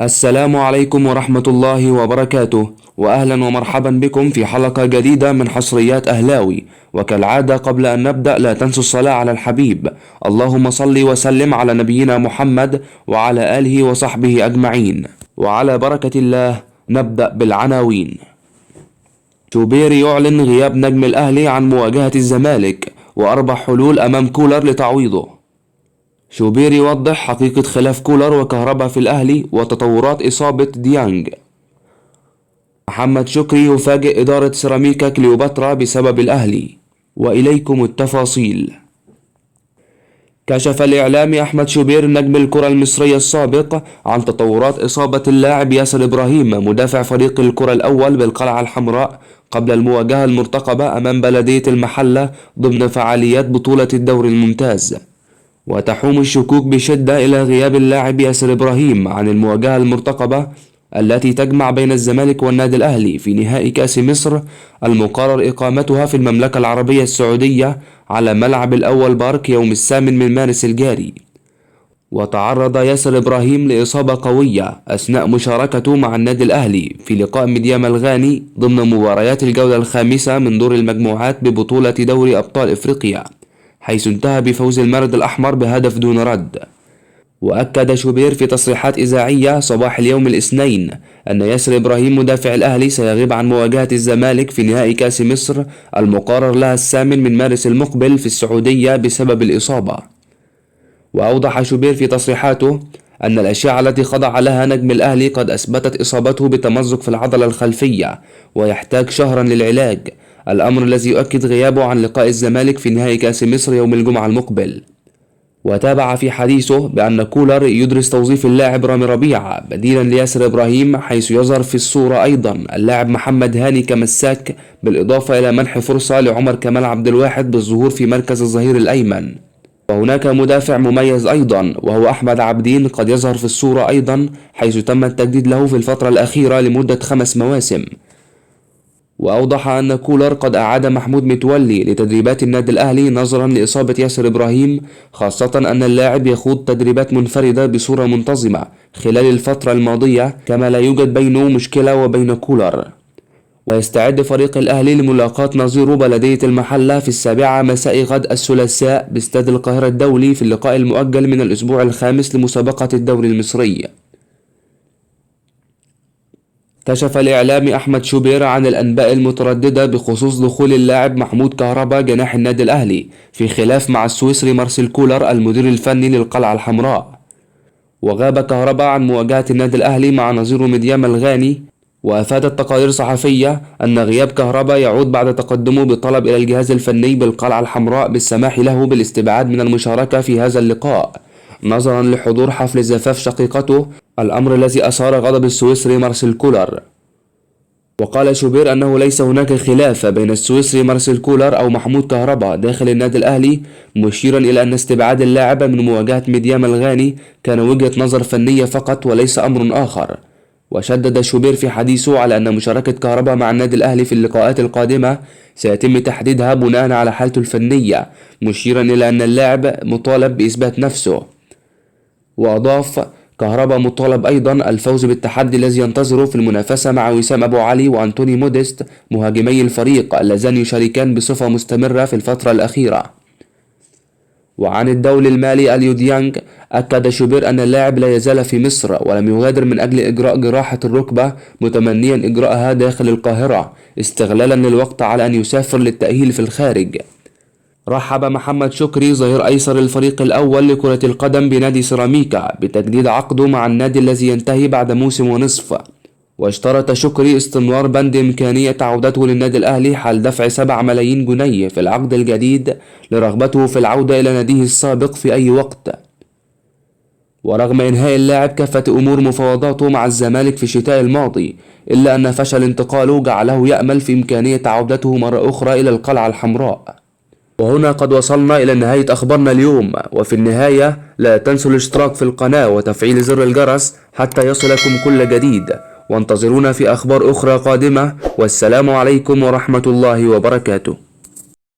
السلام عليكم ورحمة الله وبركاته، وأهلا ومرحبا بكم في حلقة جديدة من حصريات أهلاوي. وكالعادة قبل أن نبدأ لا تنسوا الصلاة على الحبيب، اللهم صل وسلم على نبينا محمد وعلى آله وصحبه أجمعين. وعلى بركة الله نبدأ بالعناوين. شوبير يعلن غياب نجم الأهلي عن مواجهة الزمالك وأربع حلول أمام كولر لتعويضه. شوبير يوضح حقيقة خلاف كولر وكهربا في الأهلي وتطورات إصابة ديانج. محمد شكري يفاجئ إدارة سيراميكا كليوباترا بسبب الأهلي، وإليكم التفاصيل. كشف الإعلامي أحمد شوبير نجم الكرة المصرية السابق عن تطورات إصابة اللاعب ياسر إبراهيم مدافع فريق الكرة الأول بالقلعة الحمراء قبل المواجهة المرتقبة أمام بلدية المحلة ضمن فعاليات بطولة الدوري الممتاز. وتحوم الشكوك بشدة إلى غياب اللاعب ياسر إبراهيم عن المواجهة المرتقبة التي تجمع بين الزمالك والنادي الأهلي في نهائي كأس مصر المقرر إقامتها في المملكة العربية السعودية على ملعب الأول بارك يوم 8 من مارس الجاري. وتعرض ياسر إبراهيم لإصابة قوية أثناء مشاركته مع النادي الأهلي في لقاء ميديام الغاني ضمن مباريات الجولة الخامسة من دور المجموعات ببطولة دوري أبطال إفريقيا، حيث انتهى بفوز المارد الأحمر بهدف دون رد. وأكد شوبير في تصريحات إذاعية صباح اليوم الاثنين أن ياسر إبراهيم مدافع الأهلي سيغيب عن مواجهة الزمالك في نهائي كأس مصر المقرر لها 8 من مارس المقبل في السعودية بسبب الإصابة. وأوضح شوبير في تصريحاته أن الأشعة التي خضع لها نجم الأهلي قد أثبتت إصابته بتمزق في العضلة الخلفية ويحتاج شهرا للعلاج، الأمر الذي يؤكد غيابه عن لقاء الزمالك في نهائي كأس مصر يوم الجمعة المقبل. وتابع في حديثه بأن كولر يدرس توظيف اللاعب رامي ربيعة بديلا لياسر إبراهيم، حيث يظهر في الصورة أيضا اللاعب محمد هاني كمساك، بالإضافة إلى منح فرصة لعمر كمال عبد الواحد بالظهور في مركز الظهير الأيمن. وهناك مدافع مميز أيضا وهو أحمد عبدين قد يظهر في الصورة أيضا، حيث تم التجديد له في الفترة الأخيرة لمدة 5 مواسم. وأوضح أن كولر قد أعاد محمود متولي لتدريبات النادي الأهلي نظرا لإصابة ياسر إبراهيم، خاصة أن اللاعب يخوض تدريبات منفردة بصورة منتظمة خلال الفترة الماضية، كما لا يوجد بينه مشكلة وبين كولر. ويستعد فريق الأهلي لملاقاة نظيره بلدية المحلة في 7 مساء غد الثلاثاء باستاد القاهرة الدولي في اللقاء المؤجل من الأسبوع الخامس لمسابقة الدوري المصري. كشف الإعلامي أحمد شوبير عن الأنباء المترددة بخصوص دخول اللاعب محمود كهربا جناح النادي الأهلي في خلاف مع السويسري مارسيل كولر المدير الفني للقلعة الحمراء. وغاب كهربا عن مواجهة النادي الأهلي مع نظيره ميديام الغاني. وأفادت تقارير صحفية أن غياب كهربا يعود بعد تقدمه بطلب إلى الجهاز الفني بالقلعة الحمراء بالسماح له بالاستبعاد من المشاركة في هذا اللقاء نظرا لحضور حفل زفاف شقيقته، الأمر الذي أثار غضب السويسري مارسيل كولر. وقال شوبير أنه ليس هناك خلاف بين السويسري مارسيل كولر أو محمود كهربا داخل النادي الأهلي، مشيرا إلى أن استبعاد اللاعب من مواجهة ميديام الغاني كان وجهة نظر فنية فقط وليس أمر آخر. وشدد شوبير في حديثه على أن مشاركة كهربا مع النادي الأهلي في اللقاءات القادمة سيتم تحديدها بناء على حالته الفنية، مشيرا إلى أن اللاعب مطالب بإثبات نفسه. وأضاف كهربا مطالب أيضا الفوز بالتحدي الذي ينتظره في المنافسة مع وسام أبو علي وأنتوني موديست مهاجمي الفريق اللذان يشاركان بصفة مستمرة في الفترة الأخيرة. وعن الدولي المالي أليو ديانج أكد شوبير أن اللاعب لا يزال في مصر ولم يغادر من أجل إجراء جراحة الركبة، متمنيا إجراءها داخل القاهرة استغلالا للوقت على أن يسافر للتأهيل في الخارج. رحب محمد شكري ظهير أيسر الفريق الأول لكرة القدم بنادي سيراميكا بتجديد عقده مع النادي الذي ينتهي بعد موسم ونصف. واشترط شكري استمرار بند إمكانية عودته للنادي الأهلي حال دفع 7 ملايين جنيه في العقد الجديد لرغبته في العودة إلى ناديه السابق في أي وقت. ورغم إنهاء اللاعب كافة أمور مفاوضاته مع الزمالك في الشتاء الماضي، إلا أن فشل انتقاله جعله يأمل في إمكانية عودته مرة أخرى إلى القلعة الحمراء. وهنا قد وصلنا إلى نهاية أخبارنا اليوم، وفي النهاية لا تنسوا الاشتراك في القناة وتفعيل زر الجرس حتى يصلكم كل جديد، وانتظرونا في أخبار أخرى قادمة، والسلام عليكم ورحمة الله وبركاته.